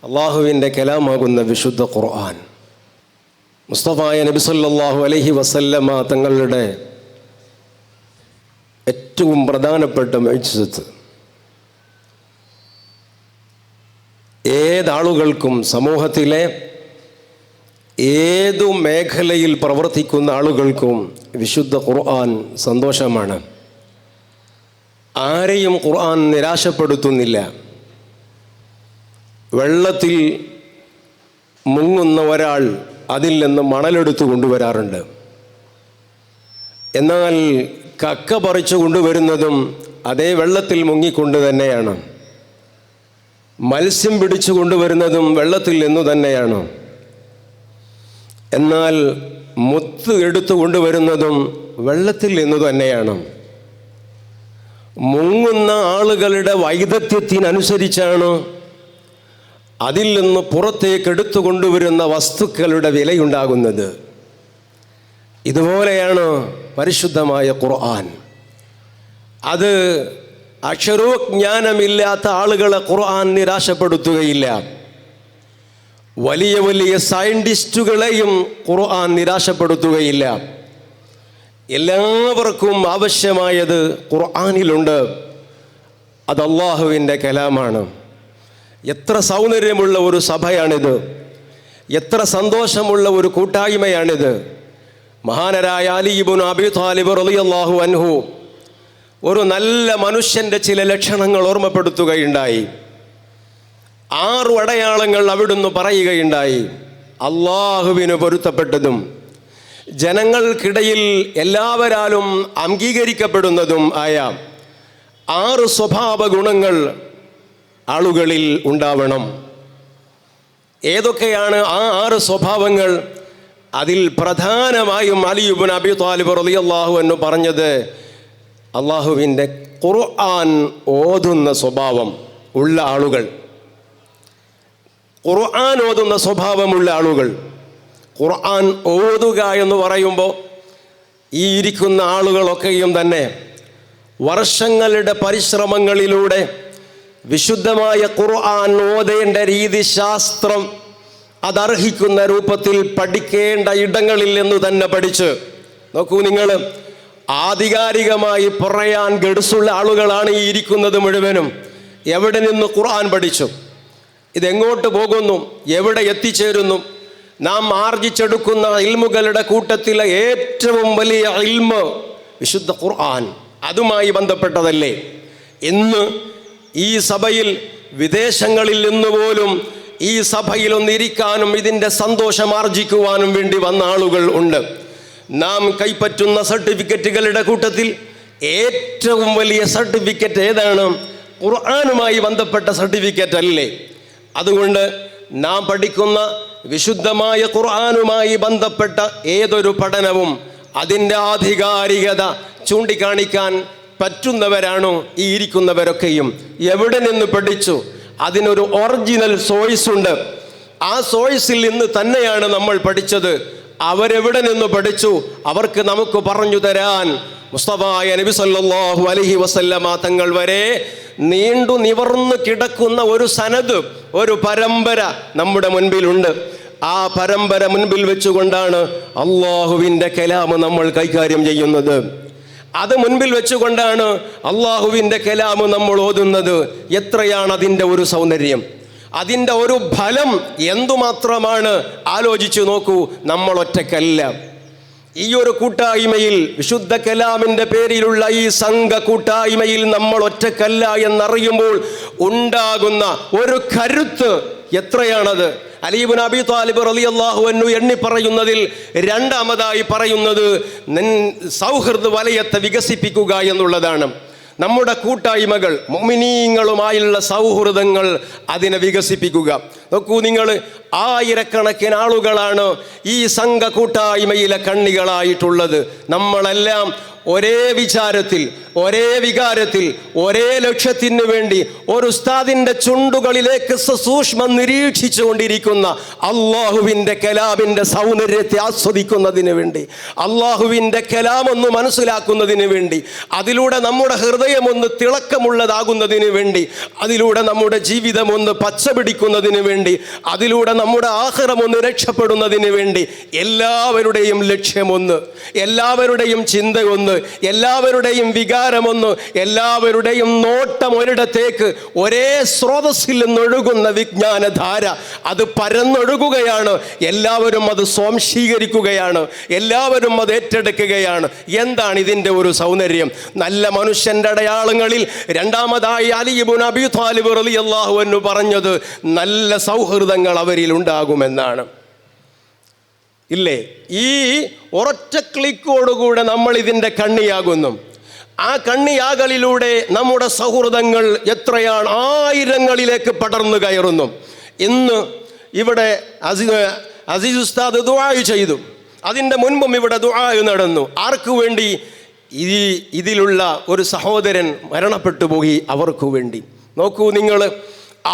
അള്ളാഹുവിൻ്റെ കലാമാകുന്ന വിശുദ്ധ ഖുർആൻ, മുസ്തഫായ നബി സല്ലല്ലാഹു അലൈഹി വസല്ലമ തങ്ങളുടെ ഏറ്റവും പ്രധാനപ്പെട്ട മുഅ്ജിസത്ത്. ഏതാളുകൾക്കും സമൂഹത്തിലെ ഏതു മേഖലയിൽ പ്രവർത്തിക്കുന്ന ആളുകൾക്കും വിശുദ്ധ ഖുർആൻ സന്തോഷമാണ്. ആരെയും ഖുർആൻ നിരാശപ്പെടുത്തുന്നില്ല. വെള്ളത്തിൽ മുങ്ങുന്ന ഒരാൾ അതിൽ നിന്ന് മണലെടുത്ത് കൊണ്ടുവരാറുണ്ട്. എന്നാൽ കക്ക പറിച്ചു കൊണ്ടുവരുന്നതും അതേ വെള്ളത്തിൽ മുങ്ങിക്കൊണ്ട് തന്നെയാണ്. മത്സ്യം പിടിച്ചു കൊണ്ടുവരുന്നതും വെള്ളത്തിൽ നിന്നു തന്നെയാണ്. എന്നാൽ മുത്ത് എടുത്തു കൊണ്ടുവരുന്നതും വെള്ളത്തിൽ നിന്നു തന്നെയാണ്. മുങ്ങുന്ന ആളുകളുടെ വൈദഗ്ധ്യത്തിനനുസരിച്ചാണ് അതിൽ നിന്ന് പുറത്തേക്ക് എടുത്തു കൊണ്ടുവരുന്ന വസ്തുക്കളുടെ വിലയുണ്ടാകുന്നത്. ഇതുപോലെയാണ് പരിശുദ്ധമായ ഖുർആൻ. അത് അക്ഷരോജ്ഞാനമില്ലാത്ത ആളുകളെ ഖുർആൻ നിരാശപ്പെടുത്തുകയില്ല. വലിയ വലിയ സയൻറ്റിസ്റ്റുകളെയും ഖുർആൻ നിരാശപ്പെടുത്തുകയില്ല. എല്ലാവർക്കും ആവശ്യമായത് ഖുർആനിലുണ്ട്. അത് അല്ലാഹുവിൻ്റെ കലാമാണ്. എത്ര സൗന്ദര്യമുള്ള ഒരു സഭയാണിത്! എത്ര സന്തോഷമുള്ള ഒരു കൂട്ടായ്മയാണിത്! മഹാനരായ അലി ഇബ്നു അബീ ത്വാലിബ് റളിയല്ലാഹു അൻഹു ഒരു നല്ല മനുഷ്യൻ്റെ ചില ലക്ഷണങ്ങൾ ഓർമ്മപ്പെടുത്തുകയുണ്ടായി. 6 അടയാളങ്ങൾ അവിടുന്ന് പറയുകയുണ്ടായി. അള്ളാഹുവിന് പൊരുത്തപ്പെട്ടതും ജനങ്ങൾക്കിടയിൽ എല്ലാവരാലും അംഗീകരിക്കപ്പെടുന്നതും ആയ 6 സ്വഭാവ ഗുണങ്ങൾ ആളുകളിൽ ഉണ്ടാവണം. ഏതൊക്കെയാണ് ആ 6 സ്വഭാവങ്ങൾ? അതിൽ പ്രധാനമായും അലി ഇബ്നു അബീ ത്വാലിബ് റളിയല്ലാഹു അൻഹു പറഞ്ഞത് അള്ളാഹുവിൻ്റെ ഖുർആൻ ഓതുന്ന സ്വഭാവം ഉള്ള ആളുകൾ, ഖുർആൻ ഓതുന്ന സ്വഭാവമുള്ള ആളുകൾ. ഖുർആൻ ഓതുക എന്ന് പറയുമ്പോൾ ഈ ഇരിക്കുന്ന ആളുകളൊക്കെയും തന്നെ വർഷങ്ങളുടെ പരിശ്രമങ്ങളിലൂടെ വിശുദ്ധമായ ഖുർആൻ ഓതേണ്ട രീതിശാസ്ത്രം അതർഹിക്കുന്ന രൂപത്തിൽ പഠിക്കേണ്ട ഇടങ്ങളിൽ നിന്ന് തന്നെ പഠിച്ച് നോക്കൂ. നിങ്ങൾ ആധികാരികമായി പറയാൻ ഗഡുസുള്ള ആളുകളാണ് ഈ ഇരിക്കുന്നത് മുഴുവനും. എവിടെ നിന്ന് ഖുർആൻ പഠിച്ചു? ഇതെങ്ങോട്ട് പോകുന്നു? എവിടെ എത്തിച്ചേരുന്നു? നാം ആർജിച്ചെടുക്കുന്ന ഇൽമുകളുടെ കൂട്ടത്തിലെ ഏറ്റവും വലിയ ഇൽമ് വിശുദ്ധ ഖുർആൻ, അതുമായി ബന്ധപ്പെട്ടതല്ലേ? ഇന്ന് ഈ സഭയിൽ വിദേശങ്ങളിൽ നിന്ന് പോലും ഈ സഭയിൽ ഒന്നിരിക്കാനും ഇതിൻ്റെ സന്തോഷം ആർജിക്കുവാനും വേണ്ടി വന്ന ആളുകൾ ഉണ്ട്. നാം കൈപ്പറ്റുന്ന സർട്ടിഫിക്കറ്റുകളുടെ കൂട്ടത്തിൽ ഏറ്റവും വലിയ സർട്ടിഫിക്കറ്റ് ഏതാണ്? ഖുർആനുമായി ബന്ധപ്പെട്ട സർട്ടിഫിക്കറ്റ് അല്ലേ? അതുകൊണ്ട് നാം പഠിക്കുന്ന വിശുദ്ധമായ ഖുർആനുമായി ബന്ധപ്പെട്ട ഏതൊരു പഠനവും അതിൻ്റെ ആധികാരികത ചൂണ്ടിക്കാണിക്കാൻ പറ്റുന്നവരാണോ ഈ ഇരിക്കുന്നവരൊക്കെയും? എവിടെ നിന്ന് പഠിച്ചു? അതിനൊരു ഒറിജിനൽ സോഴ്സ് ഉണ്ട്. ആ സോഴ്സിൽ നിന്ന് തന്നെയാണ് നമ്മൾ പഠിച്ചത്. അവരെവിടെ നിന്ന് പഠിച്ചു? അവർക്ക് നമുക്ക് പറഞ്ഞു തരാൻ മുസ്തഫായ നബി സല്ലല്ലാഹു അലൈഹി വസല്ലമ തങ്ങൾ വരെ നീണ്ടു നിവർന്നു കിടക്കുന്ന ഒരു സനദ്, ഒരു പരമ്പര നമ്മുടെ മുൻപിലുണ്ട്. ആ പരമ്പര മുൻപിൽ വെച്ചുകൊണ്ടാണ് അള്ളാഹുവിൻ്റെ കലാം നമ്മൾ കൈകാര്യം ചെയ്യുന്നത്. അത് മുൻപിൽ വെച്ചുകൊണ്ടാണ് അള്ളാഹുവിൻ്റെ കലാം നമ്മൾ ഓതുന്നത്. എത്രയാണ് അതിൻ്റെ ഒരു സൗന്ദര്യം, അതിൻ്റെ ഒരു ഫലം എന്തുമാത്രമാണ്! ആലോചിച്ചു നോക്കൂ. നമ്മൾ ഒറ്റക്കല്ല. ഈ ഒരു കൂട്ടായ്മയിൽ, വിശുദ്ധ കലാമിൻ്റെ പേരിലുള്ള ഈ സംഘ കൂട്ടായ്മയിൽ നമ്മൾ ഒറ്റക്കല്ല എന്നറിയുമ്പോൾ ഉണ്ടാകുന്ന ഒരു കരുത്ത് എത്രയാണത്! അലി ഇബ്നു അബീ ത്വാലിബ് റളിയല്ലാഹു അൻഹു എണ്ണി പറയുന്നതിൽ രണ്ടാമതായി പറയുന്നത് സൗഹൃദ വലയത്തെ വികസിപ്പിക്കുക എന്നുള്ളതാണ്. നമ്മുടെ കൂട്ടായ്മകൾ, മുഅ്മിനീങ്ങളുമായുള്ള സൗഹൃദങ്ങൾ, അതിനെ വികസിപ്പിക്കുക. നോക്കൂ നിങ്ങൾ, ആയിരക്കണക്കിന് ആളുകളാണ് ഈ സംഘ കൂട്ടായ്മയിലെ കണ്ണികളായിട്ടുള്ളത്. നമ്മളെല്ലാം ഒരേ വിചാരത്തിൽ, ഒരേ വികാരത്തിൽ, ഒരേ ലക്ഷ്യത്തിന് വേണ്ടി ഒരു ഉസ്താദിൻ്റെ ചുണ്ടുകളിലേക്ക് സസൂക്ഷ്മം നിരീക്ഷിച്ചു കൊണ്ടിരിക്കുന്ന അള്ളാഹുവിൻ്റെ കലാമിൻ്റെ സൗന്ദര്യത്തെ ആസ്വദിക്കുന്നതിന് വേണ്ടി, അള്ളാഹുവിൻ്റെ കലാമൊന്ന് മനസ്സിലാക്കുന്നതിന് വേണ്ടി, അതിലൂടെ നമ്മുടെ ഹൃദയമൊന്ന് തിളക്കമുള്ളതാകുന്നതിന് വേണ്ടി, അതിലൂടെ നമ്മുടെ ജീവിതം ഒന്ന് പച്ച പിടിക്കുന്നതിന് വേണ്ടി, അതിലൂടെ നമ്മുടെ ആഖിറമൊന്ന് രക്ഷപ്പെടുന്നതിന് വേണ്ടി എല്ലാവരുടെയും ലക്ഷ്യമൊന്ന്, എല്ലാവരുടെയും ചിന്തയൊന്ന്, എല്ലാവരുടെയും വികാരമൊന്ന്, എല്ലാവരുടെയും നോട്ടം ഒരിടത്തേക്ക്, ഒരേ സ്രോതസ്സിൽ നിന്നൊഴുകുന്ന വിജ്ഞാനധാര അത് പരന്നൊഴുകുകയാണ്. എല്ലാവരും അത് സ്വാംശീകരിക്കുകയാണ്, എല്ലാവരും അത് ഏറ്റെടുക്കുകയാണ്. എന്താണ് ഇതിൻ്റെ ഒരു സൗന്ദര്യം? നല്ല മനുഷ്യൻ്റെ അടയാളങ്ങളിൽ രണ്ടാമതായി അലി ഇബ്നു അബീ ത്വാലിബ് റളിയല്ലാഹു അൻഹു പറഞ്ഞത് നല്ല സൗഹൃദങ്ങൾ അവരിൽ ഉണ്ടാകുമെന്നാണ്. ഇല്ലേ? ഈ ഒരൊറ്റ ക്ലിക്കോടുകൂടെ നമ്മൾ ഇതിൻ്റെ കണ്ണിയാകുന്നു. ആ കണ്ണിയാകലിലൂടെ നമ്മുടെ സൗഹൃദങ്ങൾ എത്രയാണ് ആയിരങ്ങളിലേക്ക് പടർന്നു കയറുന്നു. ഇന്ന് ഇവിടെ അസീസ് ഉസ്താദ് ദുആ ചെയ്തു. അതിൻ്റെ മുൻപും ഇവിടെ ദുആ നടന്നു. ആർക്കു വേണ്ടി? ഇതിലുള്ള ഒരു സഹോദരൻ മരണപ്പെട്ടു പോയി, അവർക്കു വേണ്ടി. നോക്കൂ നിങ്ങൾ,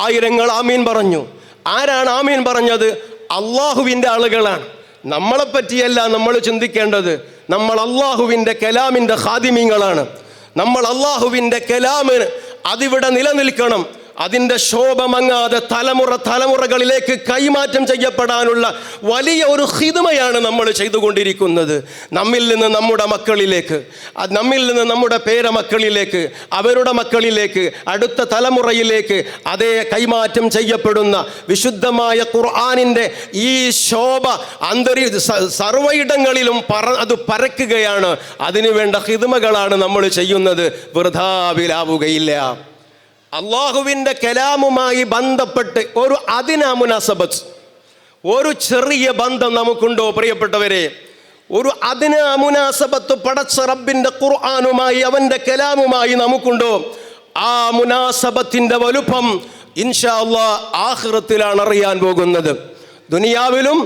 ആയിരങ്ങൾ ആമീൻ പറഞ്ഞു. ആരാണ് ആമീൻ പറഞ്ഞത്? അള്ളാഹുവിൻ്റെ ആളുകളാണ്. നമ്മളെപ്പറ്റിയല്ല നമ്മൾ ചിന്തിക്കേണ്ടത്. നമ്മൾ അള്ളാഹുവിൻ്റെ കലാമിൻ്റെ ഖാദിമീങ്ങളാണ്. നമ്മൾ അള്ളാഹുവിൻ്റെ കലാമിന് അതിവിടെ നിലനിൽക്കണം. അതിൻ്റെ ശോഭ മങ്ങാതെ തലമുറകളിലേക്ക് കൈമാറ്റം ചെയ്യപ്പെടാനുള്ള വലിയ ഒരു ഖിദ്മയാണ് നമ്മൾ ചെയ്തുകൊണ്ടിരിക്കുന്നത്. നമ്മിൽ നിന്ന് നമ്മുടെ മക്കളിലേക്ക്, നമ്മിൽ നിന്ന് നമ്മുടെ പേരമക്കളിലേക്ക്, അവരുടെ മക്കളിലേക്ക്, അടുത്ത തലമുറയിലേക്ക് അതേ കൈമാറ്റം ചെയ്യപ്പെടുന്ന വിശുദ്ധമായ ഖുർആനിൻ്റെ ഈ ശോഭ സർവ്വയിടങ്ങളിലും അത് പരക്കുകയാണ്. അതിനുവേണ്ട ഖിദ്മകളാണ് നമ്മൾ ചെയ്യുന്നത്. വൃഥാവിലാവുകയില്ല. അള്ളാഹുവിൻ്റെ കലാമുമായി ബന്ധപ്പെട്ട് ഒരു മുനാസബത്ത്, ഒരു ചെറിയ ബന്ധം നമുക്കുണ്ടോ പ്രിയപ്പെട്ടവരെ? ഒരു മുനാസബത്ത് പടച്ച റബ്ബിൻ്റെ ഖുർആനുമായി, അവൻ്റെ കലാമുമായി നമുക്കുണ്ടോ? ആ മുനാസബത്തിൻ്റെ വലുപ്പം ഇൻഷാ അല്ലാഹ് ആഖിറത്തിലാണ് അറിയാൻ പോകുന്നത്. ദുനിയാവിലും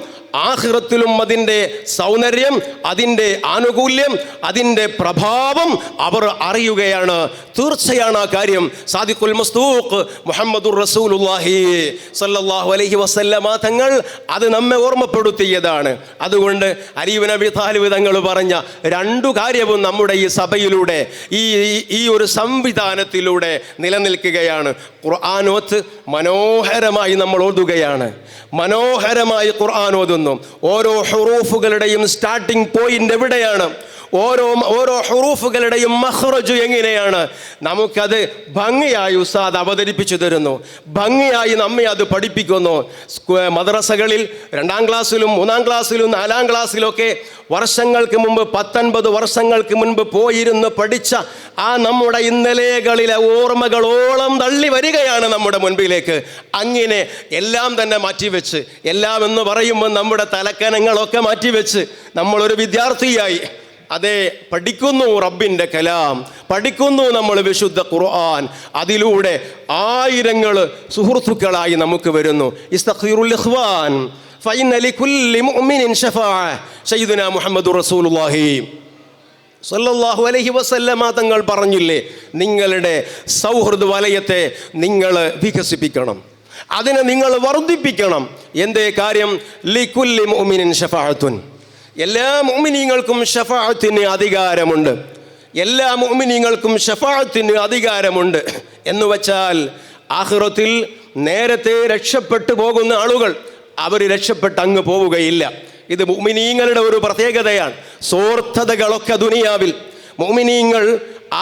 ആഖിറത്തിലും അതിൻ്റെ സൗന്ദര്യം, അതിൻ്റെ ആനുകൂല്യം, അതിൻ്റെ പ്രഭാവം അവർ അറിയുകയാണ്. തീർച്ചയാണ് ആ കാര്യം. സാദിഖുൽ മസ്ദൂഖ് മുഹമ്മദുർ റസൂലുള്ളാഹി സ്വല്ലല്ലാഹു അലൈഹി വസല്ലമ തങ്ങൾ അത് നമ്മെ ഓർമ്മപ്പെടുത്തിയതാണ്. അതുകൊണ്ട് അലി ഇബ്നു അബീ ത്വാലിബ് തങ്ങൾ പറഞ്ഞ രണ്ടു കാര്യവും നമ്മുടെ ഈ സഭയിലൂടെ, ഈ ഒരു സംവിധാനത്തിലൂടെ നിലനിൽക്കുകയാണ്. ഖുർആനോത്ത് മനോഹരമായി നമ്മൾ ഓതുകയാണ്, മനോഹരമായി ഖുർആൻ ഓതുന്നു. ഓരോ ഹുറൂഫുകളുടെയും സ്റ്റാർട്ടിംഗ് പോയിന്റ് എവിടെയാണ്? ഓരോ ഹുറൂഫുകളുടെയും മഖ്റജ് എങ്ങനെയാണ്? നമുക്കത് ഭംഗിയായി ഉസ്താദ് അവതരിപ്പിച്ചു തരുന്നു, ഭംഗിയായി നമ്മെ അത് പഠിപ്പിക്കുന്നു. മദ്രസകളിൽ 2ാം ക്ലാസ്സിലും 3ാം ക്ലാസ്സിലും 4ാം ക്ലാസ്സിലൊക്കെ വർഷങ്ങൾക്ക് മുമ്പ്, 19 വർഷങ്ങൾക്ക് മുൻപ് പോയിരുന്ന് പഠിച്ച ആ നമ്മുടെ ഇന്നലെകളിലെ ഓർമ്മകളോളം തള്ളി വരികയാണ് നമ്മുടെ മുൻപിലേക്ക്. അങ്ങനെ എല്ലാം തന്നെ മാറ്റിവെച്ച്, എല്ലാം എന്ന് പറയുമ്പോൾ നമ്മുടെ തലക്കനങ്ങളൊക്കെ മാറ്റിവെച്ച് നമ്മളൊരു വിദ്യാർത്ഥിയായി അതെ പഠിക്കുന്നു റബ്ബിൻ്റെ കലാം, പഠിക്കുന്നു നമ്മൾ വിശുദ്ധ ഖുർആൻ. അതിലൂടെ ആയിരങ്ങൾ സുഹൃത്തുക്കളായി നമുക്ക് വരുന്നു. ഇസ്തഗ്ഫിറുൽ ഇഖ്വാൻ ഫഇന്ന ലികുല്ലി മുഅ്മിനിൻ ശഫാഅ. സയ്യിദുനാ മുഹമ്മദുർ റസൂലുള്ളാഹി സ്വല്ലല്ലാഹു അലൈഹി വസല്ലമ തങ്ങൾ പറഞ്ഞില്ലേ, നിങ്ങളുടെ സൗഹൃദ വലയത്തെ നിങ്ങൾ വികസിപ്പിക്കണം, അതിനെ നിങ്ങൾ വർദ്ധിപ്പിക്കണം. എന്തേ കാര്യം? ലികുല്ലി മുഅ്മിനിൻ ശഫാഅത്തുൻ. എല്ലാ മുഅ്മിനീങ്ങൾക്കും ശഫാഅത്തിന് അധികാരമുണ്ട്. എല്ലാ മുഅ്മിനീങ്ങൾക്കും ശഫാഅത്തിന് അധികാരമുണ്ട് എന്ന് വച്ചാൽ ആഖിറത്തിൽ നേരത്തെ രക്ഷപ്പെട്ടു പോകുന്ന ആളുകൾ അവർ രക്ഷപ്പെട്ട് അങ്ങ് പോവുകയില്ല. ഇത് മുഅ്മിനീങ്ങളുടെ ഒരു പ്രത്യേകതയാണ്. സ്വാർത്ഥതകളൊക്കെ ദുനിയാവിൽ, മുഅ്മിനീങ്ങൾ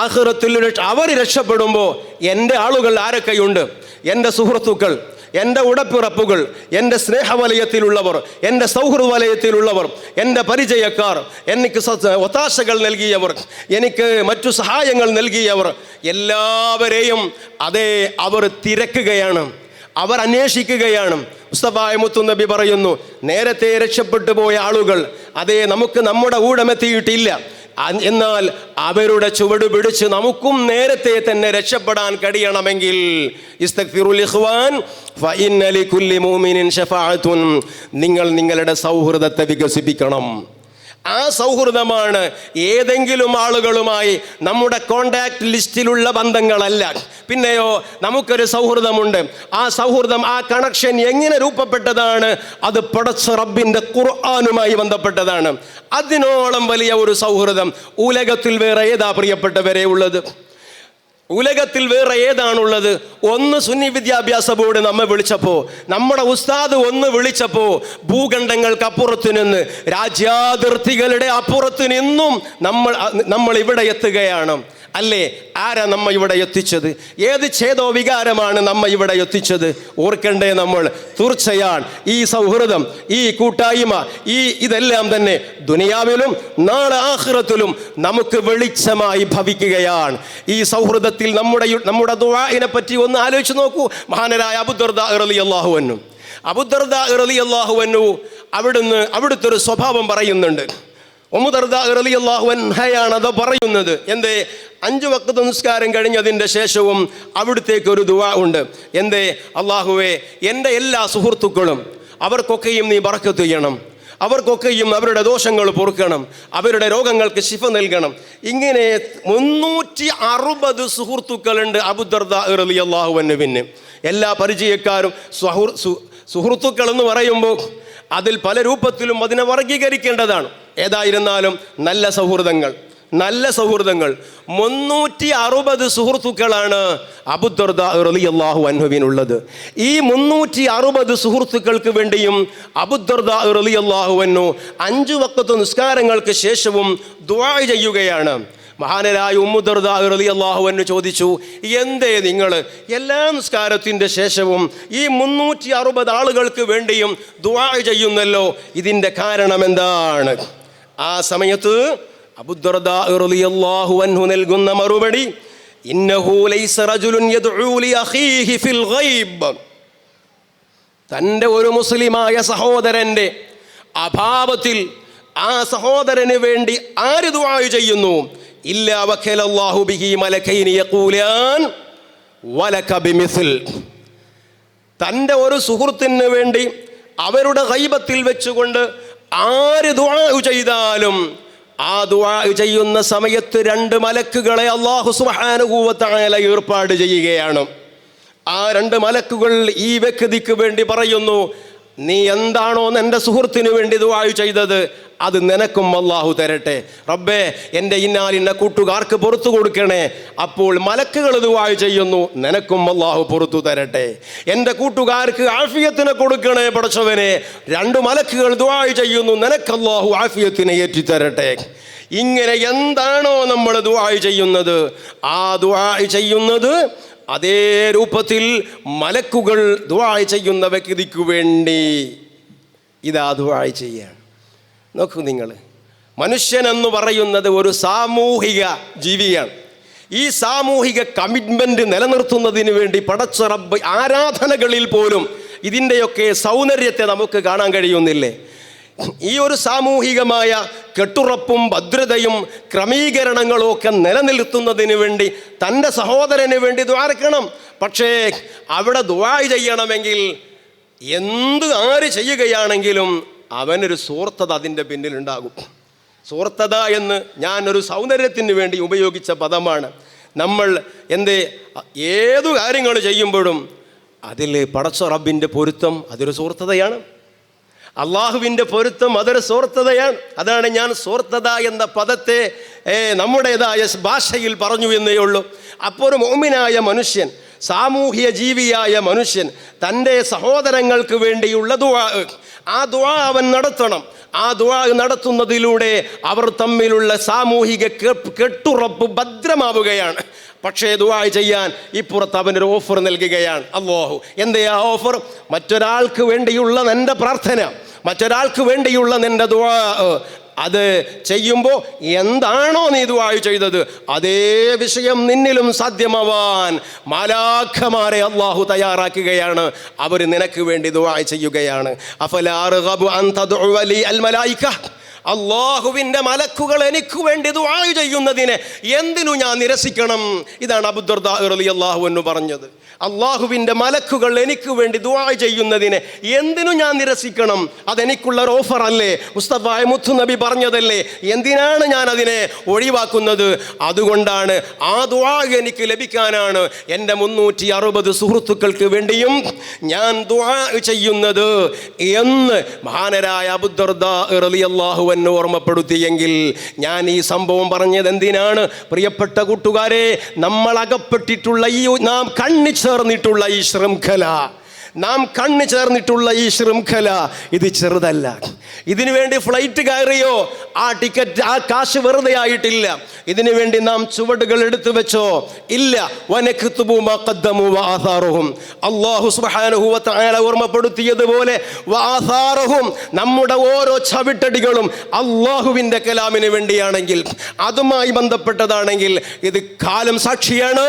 ആഖിറത്തിൽ അവർ രക്ഷപ്പെടുമ്പോൾ എൻ്റെ ആളുകൾ ആരൊക്കെയുണ്ട്? എൻ്റെ സുഹൃത്തുക്കൾ, എൻ്റെ ഉടപ്പിറപ്പുകൾ, എൻ്റെ സ്നേഹവലയത്തിലുള്ളവർ, എൻ്റെ സൗഹൃദ വലയത്തിലുള്ളവർ, എൻ്റെ പരിചയക്കാർ, എനിക്ക് ഒത്താശകൾ നൽകിയവർ, എനിക്ക് മറ്റു സഹായങ്ങൾ നൽകിയവർ, എല്ലാവരെയും അതേ അവർ തിരക്കുകയാണ്, അവർ അന്വേഷിക്കുകയാണ്. മുസ്തഫായ മുത്തുനബി പറയുന്നു, നേരത്തെ രക്ഷപ്പെട്ടു പോയ ആളുകൾ അതേ നമുക്ക് നമ്മുടെ ഊഴമെത്തിയിട്ടില്ല, എന്നാൽ അവരുടെ ചുവട് പിടിച്ച് നമുക്കും നേരത്തെ തന്നെ രക്ഷപ്പെടാൻ കഴിയണമെങ്കിൽ ഇസ്തഗ്ഫിറുൽ ഇഖ്വാൻ ഫഇന്ന ലികുല്ലി മുഅ്മിനിൻ ശഫാഅത്തുൻ. നിങ്ങൾ നിങ്ങളുടെ സൗഹൃദത്തെ വികസിപ്പിക്കണം. ആ സൗഹൃദമാണ് ഏതെങ്കിലും ആളുകളുമായി നമ്മുടെ കോണ്ടാക്ട് ലിസ്റ്റിലുള്ള ബന്ധങ്ങളല്ല. പിന്നെയോ നമുക്കൊരു സൗഹൃദമുണ്ട്. ആ സൗഹൃദം, ആ കണക്ഷൻ എങ്ങനെ രൂപപ്പെട്ടതാണ്? അത് പടച്ച റബ്ബിൻ്റെ ഖുർആനുമായി ബന്ധപ്പെട്ടതാണ്. അതിനോളം വലിയ ഒരു സൗഹൃദം ഉലകത്തിൽ വേറെ ഏതാ പ്രിയപ്പെട്ടവരെ ഉള്ളത്? ഉലകത്തിൽ വേറെ ഏതാണുള്ളത്? ഒന്ന് സുന്നി വിദ്യാഭ്യാസ ബോർഡ് നമ്മെ വിളിച്ചപ്പോൾ, നമ്മുടെ ഉസ്താദ് ഒന്ന് വിളിച്ചപ്പോൾ, ഭൂഖണ്ഡങ്ങൾക്ക് അപ്പുറത്തു നിന്ന്, രാജ്യാതിർത്തികളുടെ അപ്പുറത്തു നിന്നും നമ്മൾ ഇവിടെ എത്തുകയാണ് അല്ലേ? ആരാ നമ്മ ഇവിടെ എത്തിച്ചത്? ഏത് ഛേദോ വികാരമാണ് നമ്മ ഇവിടെ എത്തിച്ചത്? ഓർക്കണ്ടേ നമ്മൾ? തീർച്ചയാണ് ഈ സൗഹൃദം, ഈ കൂട്ടായ്മ, ഇതെല്ലാം തന്നെ ദുനിയാവിലും നാളെ ആഖിറത്തിലും നമുക്ക് വെളിച്ചമായി ഭവിക്കുകയാണ്. ഈ സൗഹൃദത്തിൽ നമ്മുടെ ദുആഇനെ പറ്റി ഒന്ന് ആലോചിച്ച് നോക്കൂ. മഹാനരായ അബൂദർദാ റളിയല്ലാഹു അൻഹു അവിടുത്തെ ഒരു സ്വഭാവം പറയുന്നുണ്ട്. ഉമ്മു ദർദാ റളിയല്ലാഹു അൻഹയാണ് അത് പറയുന്നത്. എന്തേ? 5 വഖ്ത് നിസ്കാരം കഴിഞ്ഞതിൻ്റെ ശേഷവും അവിടുത്തേക്ക് ഒരു ദുആ ഉണ്ട്. എന്തേ? അല്ലാഹുവേ, എൻ്റെ എല്ലാ സുഹൃത്തുക്കളും അവർക്കൊക്കെയും നീ ബറക്കത്ത് ചെയ്യണം, അവർക്കൊക്കെയും അവരുടെ ദോഷങ്ങൾ പൊറുക്കണം, അവരുടെ രോഗങ്ങൾക്ക് ശിഫ നൽകണം. ഇങ്ങനെ 360 സുഹൃത്തുക്കളുണ്ട് അബൂദർദാ റളിയല്ലാഹു അൻഹുവിന്. എല്ലാ പരിചയക്കാരും സുഹൃത്തുക്കൾ എന്ന് പറയുമ്പോൾ അതിൽ പല രൂപത്തിലും അതിനെ വർഗീകരിക്കേണ്ടതാണ്. ഏതായിരുന്നാലും നല്ല സൗഹൃദങ്ങൾ 360 സുഹൃത്തുക്കളാണ് അബൂദർദാ റളിയല്ലാഹു അൻഹുവിനുള്ളത്. ഈ 360 സുഹൃത്തുക്കൾക്ക് വേണ്ടിയും അബൂദർദാ റളിയല്ലാഹു അൻഹു 5 വഖ്ത് നിസ്കാരങ്ങൾക്ക് ശേഷവും ദുആ ചെയ്യുകയാണ്. മഹാനരായ ഉമ്മു ദർദാ റളിയല്ലാഹു അൻഹു ചോദിച്ചു, എന്തേ നിങ്ങൾ എല്ലാ നിസ്കാരത്തിൻ്റെ ശേഷവും ഈ 360 ആളുകൾക്ക് വേണ്ടിയും ദുആ ചെയ്യുന്നല്ലോ, ഇതിൻ്റെ കാരണം എന്താണ്? ആ സമയത്ത് അബൂദർദാ റളിയല്ലാഹു അൻഹു നൽകുന്ന മറുപടി, ഇന്നഹു ലൈസ റജുലുൻ യദ്ഉ ലി അഖീഹി ഫിൽ ഗൈബ്. തൻ്റെ ഒരു മുസ്ലിമായ സഹോദരൻ്റെ അഭാവത്തിൽ ആ സഹോദരന് വേണ്ടി ആര് ദുആ ചെയ്യുന്നു? ഇല്ലാ വക്കലല്ലാഹു ബിഹി മലക്കൈനി യഖൂലാൻ വലക ബിമിസ്ൽ. തൻ്റെ ഒരു സുഹൃത്തിന് വേണ്ടി അവരുടെ ഗൈബത്തിൽ വെച്ചുകൊണ്ട് ആര് ദുആ ചെയ്താലും ആ ദുആ ചെയ്യുന്ന സമയത്ത് 2 മലക്കുകളെ അല്ലാഹു സുബ്ഹാനഹു വ തആല ഏർപ്പാട് ചെയ്യുകയാണ്. ആ 2 മലക്കുകൾ ഈ വ്യക്തിക്ക് വേണ്ടി പറയുന്നു, നീ എന്താണോ എൻ്റെ സുഹൃത്തിന് വേണ്ടി ദുആ ചെയ്തത് അത് നിനക്കും അല്ലാഹു തരട്ടെ. റബ്ബേ, എൻ്റെ ഇന്നാലിന്ന കൂട്ടുകാർക്ക് പുറത്തു കൊടുക്കണേ. അപ്പോൾ മലക്കുകൾ ദുആ ചെയ്യുന്നു, നിനക്കും അല്ലാഹു പുറത്തു തരട്ടെ. എൻ്റെ കൂട്ടുകാർക്ക് ആഫിയത്തിനെ കൊടുക്കണേ പടച്ചവനെ. 2 മലക്കുകൾ ദുആ ചെയ്യുന്നു, നിനക്ക് അല്ലാഹു ആഫിയത്തിനെ ഏറ്റി തരട്ടെ. ഇങ്ങനെ എന്താണോ നമ്മൾ ദുആ ചെയ്യുന്നത്, ആ ദുആ ചെയ്യുന്നത് അതേ രൂപത്തിൽ മലക്കുകൾ ദുആ ചെയ്യുന്ന വ്യക്തിക്ക് വേണ്ടി ഇതാ ദുആ ചെയ്യാണ്. നോക്കൂ നിങ്ങൾ, മനുഷ്യനെന്ന് പറയുന്നത് ഒരു സാമൂഹിക ജീവിയാണ്. ഈ സാമൂഹിക കമ്മിറ്റ്മെൻറ്റ് നിലനിർത്തുന്നതിന് വേണ്ടി പടച്ച റബ്ബ് ആരാധനകളിൽ പോലും ഇതിൻ്റെയൊക്കെ സൗന്ദര്യത്തെ നമുക്ക് കാണാൻ കഴിയുന്നില്ലേ? ഈ ഒരു സാമൂഹികമായ കെട്ടുറപ്പും ഭദ്രതയും ക്രമീകരണങ്ങളും ഒക്കെ നിലനിർത്തുന്നതിന് വേണ്ടി തൻ്റെ സഹോദരന് വേണ്ടി ദ്വാരക്കണം. പക്ഷേ അവിടെ ദുആ ചെയ്യണമെങ്കിൽ ആര് ചെയ്യുകയാണെങ്കിലും അവനൊരു സൂർത്തത അതിൻ്റെ പിന്നിലുണ്ടാകും. സൂർത്തത എന്ന് ഞാനൊരു സൗന്ദര്യത്തിന് വേണ്ടി ഉപയോഗിച്ച പദമാണ്. നമ്മൾ ഏതു കാര്യങ്ങൾ ചെയ്യുമ്പോഴും അതിൽ പടച്ച റബ്ബിൻ്റെ പൊരുത്തം അതൊരു സൂർത്തതയാണ്. അള്ളാഹുവിൻ്റെ പൊരുത്തം അതൊരു സൂർത്തതയാണ്. അതാണ് ഞാൻ സൂർത്തത എന്ന പദത്തെ നമ്മുടേതായ ഭാഷയിൽ പറഞ്ഞു എന്നേ ഉള്ളൂ. അപ്പോൾ ഒരു മുഅ്മിനായ മനുഷ്യൻ, സാമൂഹ്യ ജീവിയായ മനുഷ്യൻ തൻ്റെ സഹോദരങ്ങൾക്ക് വേണ്ടിയുള്ള ദുആ, ആ ദുആ അവൻ നടത്തണം. ആ ദുആ നടത്തുന്നതിലൂടെ അവർ തമ്മിലുള്ള സാമൂഹിക കെട്ടുറപ്പ് ഭദ്രമാവുകയാണ്. പക്ഷേ ദുആ ചെയ്യാൻ ഇപ്പുറത്ത് അവനൊരു ഓഫർ നൽകുകയാണ് അല്ലാഹു. എന്തേ ആ ഓഫർ? മറ്റൊരാൾക്ക് വേണ്ടിയുള്ള നിൻ്റെ പ്രാർത്ഥന, മറ്റൊരാൾക്ക് വേണ്ടിയുള്ള നിൻ്റെ ദുആ, അത് ചെയ്യുമ്പോൾ എന്താണോ നീ ദുആ ചെയ്തത് അതേ വിഷയം നിന്നിലും സാധ്യമാവാൻ മാലാഖമാരെ അല്ലാഹു തയ്യാറാക്കുകയാണ്. അവർ നിനക്ക് വേണ്ടി ദുആ ചെയ്യുകയാണ്. അഫലാ അർഗബു അൻ തദ്ഉ ലി അൽ മലായിക, അല്ലാഹുവിൻ്റെ മലക്കുകൾ എനിക്ക് വേണ്ടി ദുആ ചെയ്യുന്നതിനെ എന്തിനു ഞാൻ നിരസിക്കണം? ഇതാണ് അബൂദർദാ റളിയല്ലാഹു അൻഹു പറഞ്ഞത്. അല്ലാഹുവിൻ്റെ മലക്കുകൾ എനിക്ക് വേണ്ടി ദുആ ചെയ്യുന്നതിനെ എന്തിനു ഞാൻ നിരസിക്കണം? അതെനിക്കുള്ള ഒരു ഓഫർ അല്ലേ? മുസ്തഫ മുത്തു നബി പറഞ്ഞതല്ലേ, എന്തിനാണ് ഞാൻ അതിനെ ഒഴിവാക്കുന്നത്? അതുകൊണ്ടാണ് ആ ദുആ എനിക്ക് ലഭിക്കാനാണ് എൻ്റെ 360 സുഹൃത്തുക്കൾക്ക് വേണ്ടിയും ഞാൻ ദുആ ചെയ്യുന്നത് എന്ന് മഹാനരായ അബൂദർദാ റളിയല്ലാഹു അൻഹു ഓർമ്മപ്പെടുത്തിയെങ്കിൽ ഞാൻ ഈ സംഭവം പറഞ്ഞത് എന്തിനാണ്? പ്രിയപ്പെട്ട കൂട്ടുകാരെ, നമ്മൾ അകപ്പെട്ടിട്ടുള്ള നാം കണ്ണി ചേർന്നിട്ടുള്ള ഈ ശൃംഖല, ഇത് ചെറുതല്ല. ഇതിനു വേണ്ടി ഫ്ലൈറ്റ് കയറിയോ ആ ടിക്കറ്റ്, ആ കാശ് വെറുതെ ആയിട്ടില്ല. ഇതിനു വേണ്ടി നാം ചുവടുകൾ എടുത്തു വെച്ചോ ഇല്ല. അല്ലാഹു സുബ്ഹാനഹു വ തആല ഓർമ്മപ്പെടുത്തിയതുപോലെ നമ്മുടെ ഓരോ ചവിട്ടടികളും അല്ലാഹുവിൻ്റെ കലാമിന് വേണ്ടിയാണെങ്കിൽ, അതുമായി ബന്ധപ്പെട്ടതാണെങ്കിൽ, ഇത് കാലം സാക്ഷിയാണ്.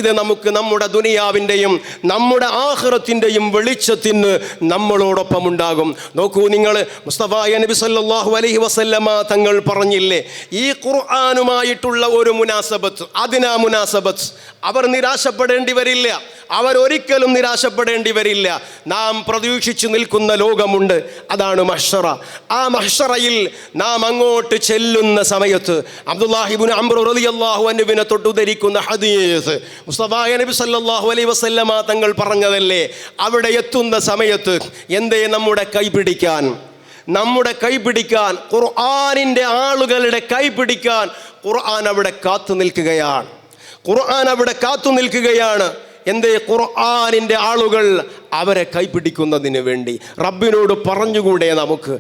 ഇത് നമുക്ക് നമ്മുടെ ദുനിയാവിൻ്റെയും നമ്മുടെ ആഖിറത്തിൻ്റെയും വെളിച്ചത്തിന് നമ്മളോടൊപ്പം ഉണ്ടാകും. നോക്കൂ നിങ്ങൾ, മുസ്തഫ നബി സല്ലല്ലാഹു അലൈഹി വസല്ലമ തങ്ങൾ പറഞ്ഞില്ലേ, ഈ ഖുർആനുമായിട്ടുള്ള ഒരു മുനാസബത്ത്, അവർ നിരാശപ്പെടേണ്ടി വരില്ല, അവരൊരിക്കലും നിരാശപ്പെടേണ്ടി വരില്ല. നാം പ്രതീക്ഷിച്ചു നിൽക്കുന്ന ലോകമുണ്ട്, അതാണ് മഹ്ശറ. ആ മഹ്ശറയിൽ നാം അങ്ങോട്ട് ചെല്ലുന്ന സമയത്ത് അബ്ദുല്ലാഹി ഇബ്നു അംർ റളിയല്ലാഹു അൻഹുവിനെ തൊട്ടുദ്ധരിക്കുന്ന ഹദീസ് മുസ്തഫ നബി സല്ലല്ലാഹു അലൈഹി വസല്ലമ തങ്ങൾ പറഞ്ഞതല്ലേ, അവിടെ എത്തുന്ന സമയത്ത് എന്തേ നമ്മുടെ കൈപിടിക്കാൻ ഖുർആനിൻ്റെ ആളുകളുടെ കൈപിടിക്കാൻ ഖുർആൻ അവിടെ കാത്തു നിൽക്കുകയാണ്. എന്തേ? ഖുർആനിൻ്റെ ആളുകൾ അവരെ കൈപിടിക്കുന്നതിന് വേണ്ടി. റബ്ബിനോട് പറഞ്ഞുകൂടെ നമുക്ക്,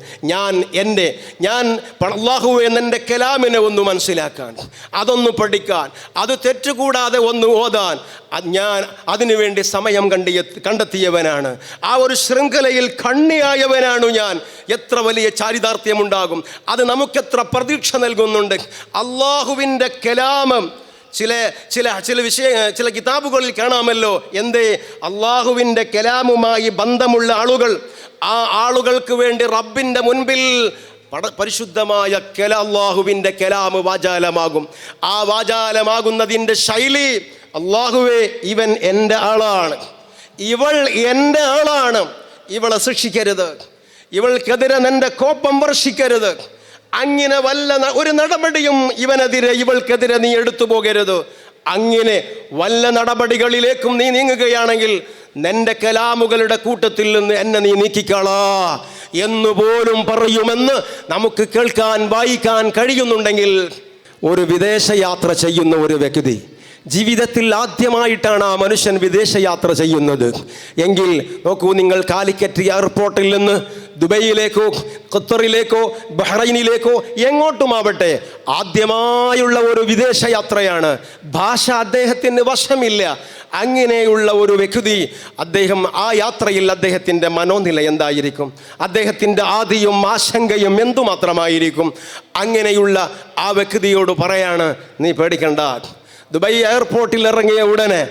അല്ലാഹുവേ എൻ്റെ കലാമിനെ ഒന്ന് മനസ്സിലാക്കാൻ, അതൊന്ന് പഠിക്കാൻ, അത് തെറ്റുകൂടാതെ ഒന്ന് ഓതാൻ ഞാൻ അതിനു വേണ്ടി സമയം കണ്ടെത്തിയവനാണ്. ആ ഒരു ശൃംഖലയിൽ കണ്ണിയായവനാണ് ഞാൻ. എത്ര വലിയ ചാരിതാർത്ഥ്യമുണ്ടാകും, അത് നമുക്കെത്ര പ്രതീക്ഷ നൽകുന്നുണ്ട്. അല്ലാഹുവിൻ്റെ കലാമം ചില കിതാബുകളിൽ കാണാമല്ലോ, എന്തേ? അള്ളാഹുവിൻ്റെ കലാമുമായി ബന്ധമുള്ള ആളുകൾ, ആ ആളുകൾക്ക് വേണ്ടി റബ്ബിൻ്റെ മുൻപിൽ പരിശുദ്ധമായ അള്ളാഹുവിൻ്റെ കലാമ് വാചാലമാകും. ആ വാചാലമാകുന്നതിൻ്റെ ശൈലി, അള്ളാഹുവേ ഇവൻ എൻ്റെ ആളാണ്, ഇവൾ എൻ്റെ ആളാണ്, ഇവളെ ശിക്ഷിക്കരുത്, ഇവൾക്കെതിരെ നിൻ്റെ കോപം വർഷിക്കരുത്, അങ്ങനെ വല്ല ഒരു നടപടിയും ഇവൾക്കെതിരെ നീ എടുത്തു പോകരുത്. അങ്ങനെ വല്ല നടപടികളിലേക്കും നീ നീങ്ങുകയാണെങ്കിൽ നിന്റെ കലാമുകളുടെ കൂട്ടത്തിൽ നിന്ന് എന്നെ നീ നീക്കിക്കളാ എന്നുപോലും പറയുമെന്ന് നമുക്ക് കേൾക്കാൻ വായിക്കാൻ കഴിയുന്നുണ്ടെങ്കിൽ, ഒരു വിദേശയാത്ര ചെയ്യുന്ന ഒരു വ്യക്തി, ജീവിതത്തിൽ ആദ്യമായിട്ടാണ് ആ മനുഷ്യൻ വിദേശയാത്ര ചെയ്യുന്നത് എങ്കിൽ നോക്കൂ നിങ്ങൾ, കാലിക്കറ്റ് എയർപോർട്ടിൽ നിന്ന് ദുബൈയിലേക്കോ ഖത്തറിലേക്കോ ബഹ്റൈനിലേക്കോ എങ്ങോട്ടുമാവട്ടെ ആദ്യമായുള്ള ഒരു വിദേശയാത്രയാണ്. ഭാഷ അദ്ദേഹത്തിന് വശമില്ല. അങ്ങനെയുള്ള ഒരു വ്യക്തി, അദ്ദേഹം ആ യാത്രയിൽ അദ്ദേഹത്തിൻ്റെ മനോനില എന്തായിരിക്കും? അദ്ദേഹത്തിൻ്റെ ആദിയും ആശങ്കയും എന്തുമാത്രമായിരിക്കും? അങ്ങനെയുള്ള ആ വ്യക്തിയോട് പറയാണ്, നീ പേടിക്കണ്ട, ദുബൈ എയർപോർട്ടിൽ ഇറങ്ങിയ ഉടനെ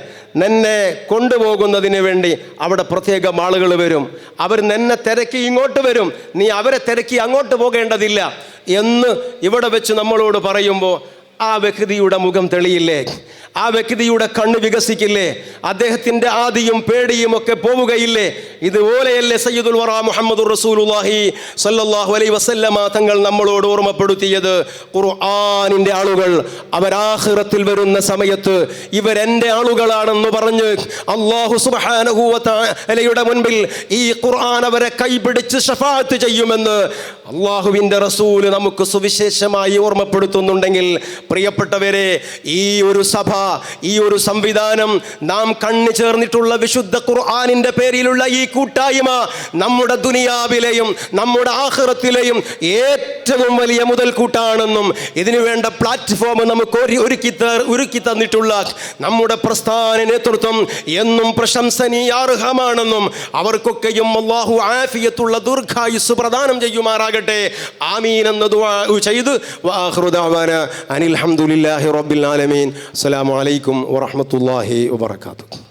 നിന്നെ കൊണ്ടുപോകുന്നതിന് വേണ്ടി അവിടെ പ്രത്യേകം ആളുകൾ വരും. അവർ നിന്നെ തിരക്കി ഇങ്ങോട്ട് വരും, നീ അവരെ തിരക്കി അങ്ങോട്ട് പോകേണ്ടതില്ല എന്ന് ഇവിടെ വെച്ച് നമ്മളോട് പറയുമ്പോൾ ആ വ്യക്തിയുടെ മുഖം തെളിയില്ലേ? ആ വ്യക്തിയുടെ കണ്ണ് വികസിക്കില്ലേ? അദ്ദേഹത്തിൻ്റെ ആദിയും പേടിയും ഒക്കെ പോവുകയില്ലേ? ഇതുപോലെയല്ലേ സയ്യിദുൽ വറ മുഹമ്മദുർ റസൂലുള്ളാഹി സ്വല്ലല്ലാഹു അലൈഹി വസല്ലമ തങ്ങൾ നമ്മളോട് ഓർമ്മപ്പെടുത്തിയത്? ഖുർആനിൻ്റെ ആളുകൾ അവരാഖിറത്തിൽ വരുന്ന സമയത്ത് ഇവരെൻ്റെ ആളുകളാണെന്ന് പറഞ്ഞ് അല്ലാഹു സുബ്ഹാനഹു വ തആലയുടെ മുൻപിൽ ഈ ഖുർആൻ അവരെ കൈപിടിച്ച് ശഫാഅത്ത് ചെയ്യുമെന്ന് അല്ലാഹുവിൻ്റെ റസൂൽ നമുക്ക് സുവിശേഷമായി ഓർമ്മപ്പെടുത്തുന്നുണ്ടെങ്കിൽ, പ്രിയപ്പെട്ടവരെ, ഈ ഒരു സഭ, ഈ ഒരു സംവിധാനം, നാം കണ്ണു ചേർന്നിട്ടുള്ള വിശുദ്ധ ഖുർആനിൻ്റെ പേരിലുള്ള ഈ കൂട്ടായ്മ നമ്മുടെ ദുനിയാവിലെയും നമ്മുടെ ആഖിറത്തിലെയും ഏറ്റവും വലിയ മുതൽക്കൂട്ടാണെന്നും ഇതിനു വേണ്ട പ്ലാറ്റ്ഫോം നമുക്ക് ഒരുക്കി തന്നിട്ടുള്ള നമ്മുടെ പ്രസ്ഥാന നേതൃത്വം എന്നും പ്രശംസനീയാർഹമാണെന്നും അവർക്കൊക്കെയും അല്ലാഹു ആഫിയത്തുള്ള ദീർഘായുസ്സ് പ്രദാനം ചെയ്യുമാറാകട്ടെ. ആമീൻ എന്ന് ദുആ ചെയ്ത് വആഖിറു ദഅവാനാ അനിൽ ഹംദുലില്ലാഹി റബ്ബിൽ ആലമീൻ. അസ്സലാമു അലൈക്കും വറഹ്മത്തുള്ളാഹി വബറകാതുഹു.